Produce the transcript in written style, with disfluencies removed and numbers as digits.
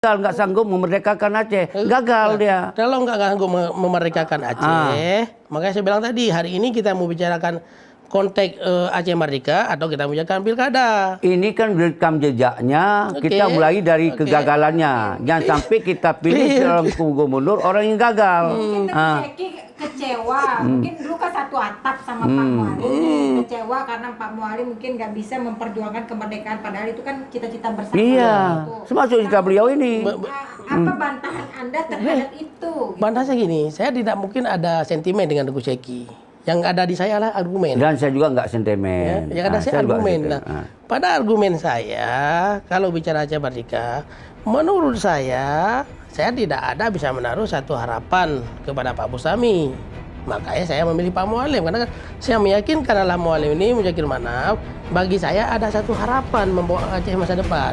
nggak sanggup memerdekakan Aceh. Gagal dia. Kalau nggak sanggup memerdekakan Aceh, makanya saya bilang tadi, hari ini kita mau bicarakan konteks Aceh Merdeka atau kita bicarakan pilkada. Ini kan rekam jejaknya, kita mulai dari kegagalannya. Jangan sampai kita pilih seorang gubernur orang yang gagal. Mungkin Syeki kecewa, mungkin dulu kan satu atap sama Pak Mualim, kecewa karena Pak Mualim mungkin nggak bisa memperjuangkan kemerdekaan, padahal itu kan cita-cita bersama. Iya, Gitu. termasuk cita beliau ini. Apa bantahan Anda terhadap itu? Bantah saya gini, saya tidak mungkin ada sentimen dengan Teguh Syeki. Yang ada di saya adalah argumen. Dan saya juga nggak sentimen. Yang ada saya juga argumen. sentimen. Nah, pada argumen saya, kalau bicara Aceh Merdeka, menurut saya tidak ada bisa menaruh satu harapan kepada Pak Bustami. Makanya saya memilih Pak Mualim, karena saya meyakinkan adalah Mualim ini menjadi mana bagi saya ada satu harapan membawa Aceh masa depan.